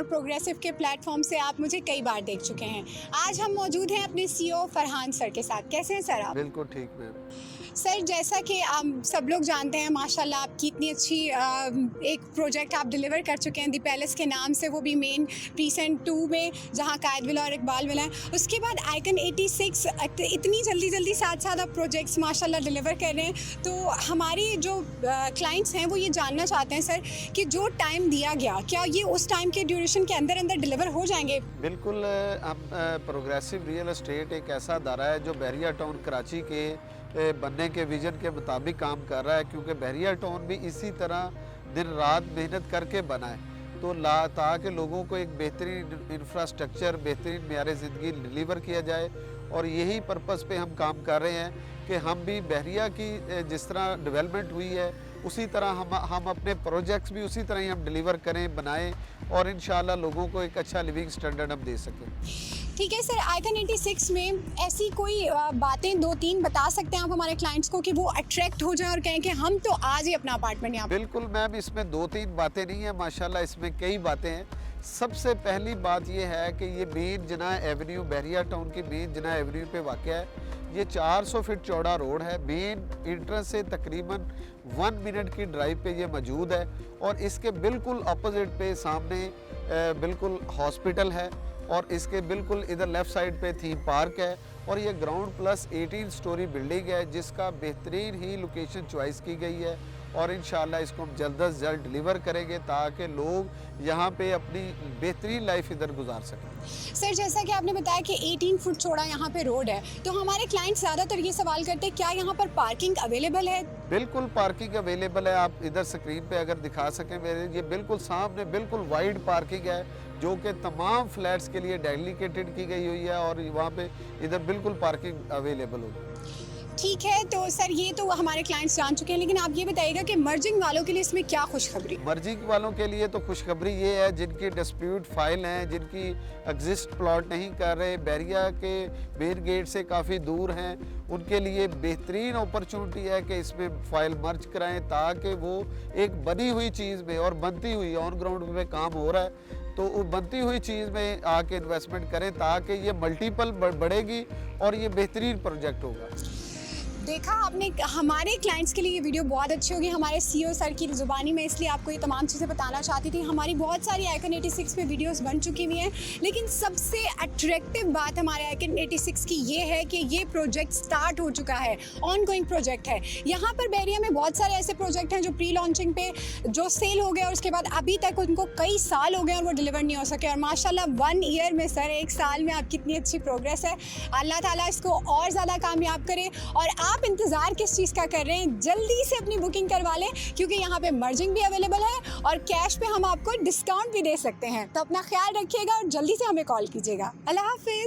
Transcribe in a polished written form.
और प्रोग्रेसिव के प्लेटफॉर्म से आप मुझे कई बार देख चुके हैं। आज हम मौजूद हैं अपने CEO फरहान सर के साथ। कैसे हैं सर आप? बिल्कुल ठीक मैम। सर जैसा कि सब लोग जानते हैं माशाल्लाह आपकी इतनी अच्छी एक प्रोजेक्ट आप डिलीवर कर चुके हैं दी पैलेस के नाम से, वो भी मेन प्रीसेंट 2 में जहां कायद विला और इकबाल विला है। उसके बाद आइकन 86 इतनी जल्दी साथ साथ आप प्रोजेक्ट्स माशाल्लाह डिलीवर कर रहे हैं। तो हमारी जो क्लाइंट्स हैं वो ये जानना चाहते हैं सर कि जो टाइम दिया गया क्या ये उस टाइम के ड्यूरेशन के अंदर डिलीवर हो जाएंगे? बिल्कुल। अब प्रोग्रेसिव रियल एस्टेट एक ऐसा अदारा है जो बहरिया टाउन कराची के बनने के विजन के मुताबिक काम कर रहा है, क्योंकि बहरिया टाउन भी इसी तरह दिन रात मेहनत करके बना है तो ताकि लोगों को एक बेहतरीन इंफ्रास्ट्रक्चर, बेहतरीन मेयार ज़िंदगी डिलीवर किया जाए। और यही पर्पस पे हम काम कर रहे हैं कि हम भी बहरिया की जिस तरह डेवलपमेंट हुई है उसी तरह हम अपने प्रोजेक्ट्स भी उसी तरह ही हम डिलीवर करें, बनाएं और इंशाल्लाह लोगों को एक अच्छा लिविंग स्टैंडर्ड हम दे सकें। ठीक है सर, आइकन 86 में ऐसी कोई बातें 2-3 बता सकते हैं आप हमारे क्लाइंट्स को कि वो अट्रैक्ट हो जाए और कहें कि हम तो आज ही अपना अपार्टमेंट यहाँ? बिल्कुल मैम, इसमें 2-3 बातें नहीं है, माशाल्लाह इसमें कई बातें हैं। सबसे पहली बात ये है कि ये मेन जिनाह एवेन्यू, बहरिया टाउन की मेन जिनाह एवेन्यू पे वाक़या है। ये 400 फीट चौड़ा रोड है। मेन एंट्रेंस से तकरीबन 1 मिनट की ड्राइव पे ये मौजूद है और इसके बिल्कुल अपोजिट पे सामने बिल्कुल हॉस्पिटल है और इसके बिल्कुल इधर लेफ़्ट साइड पे थीम पार्क है और ये ग्राउंड प्लस 18 स्टोरी बिल्डिंग है जिसका बेहतरीन ही लोकेशन चॉइस की गई है और इंशाल्लाह इसको हम जल्द अज जल्द डिलीवर करेंगे ताकि लोग यहाँ पे अपनी बेहतरीन लाइफ इधर गुजार सकें। सर जैसा कि आपने बताया कि 18 फुट चौड़ा यहाँ पे रोड है, तो हमारे क्लाइंट ज़्यादातर ये सवाल करते हैं क्या यहाँ पर पार्किंग अवेलेबल है? बिल्कुल पार्किंग अवेलेबल है। आप इधर स्क्रीन पे अगर दिखा सकें मेरे, ये बिल्कुल सामने बिल्कुल वाइड पार्किंग है जो कि तमाम फ्लैट्स के लिए डेडिकेटेड की गई हुई है और वहाँ पे इधर बिल्कुल पार्किंग अवेलेबल होगी। ठीक है, तो सर ये तो हमारे क्लाइंट्स जान चुके हैं, लेकिन आप ये बताइएगा कि मर्जिंग वालों के लिए इसमें क्या खुशखबरी? मर्जिंग वालों के लिए तो खुशखबरी ये है जिनकी डिस्प्यूट फाइल हैं, जिनकी एग्जिस्ट प्लॉट नहीं कर रहे, बहरिया के मेन गेट से काफ़ी दूर हैं, उनके लिए बेहतरीन अपॉर्चुनिटी है कि इसमें फ़ाइल मर्ज कराएं ताकि वो एक बनी हुई चीज़ में और बनती हुई ऑन ग्राउंड में काम हो रहा है तो वो बनती हुई चीज़ में आके इन्वेस्टमेंट करें ताकि ये मल्टीपल बढ़ेगी और ये बेहतरीन प्रोजेक्ट होगा। देखा आपने, हमारे क्लाइंट्स के लिए ये वीडियो बहुत अच्छी होगी हमारे CEO सर की ज़ुबानी में, इसलिए आपको ये तमाम चीज़ें बताना चाहती थी। हमारी बहुत सारी आइकन 86 पे वीडियोस बन चुकी हुई हैं, लेकिन सबसे अट्रैक्टिव बात हमारे आइकन 86 की ये है कि ये प्रोजेक्ट स्टार्ट हो चुका है, ऑन गोइंग प्रोजेक्ट है। यहाँ पर बहरिया में बहुत सारे ऐसे प्रोजेक्ट हैं जो प्री लॉन्चिंग पे जो सेल हो गए और उसके बाद अभी तक उनको कई साल हो गए और वो डिलीवर नहीं हो सके। और माशाल्लाह 1 ईयर में सर, 1 साल में आपकी इतनी अच्छी प्रोग्रेस है। अल्लाह ताला इसको और ज़्यादा कामयाब करे और आप इंतज़ार किस चीज़ का कर रहे हैं? जल्दी से अपनी बुकिंग करवा लें क्योंकि यहाँ पे मर्जिंग भी अवेलेबल है और कैश पे हम आपको डिस्काउंट भी दे सकते हैं। तो अपना ख्याल रखिएगा और जल्दी से हमें कॉल कीजिएगा। अल्लाह हाफिज़।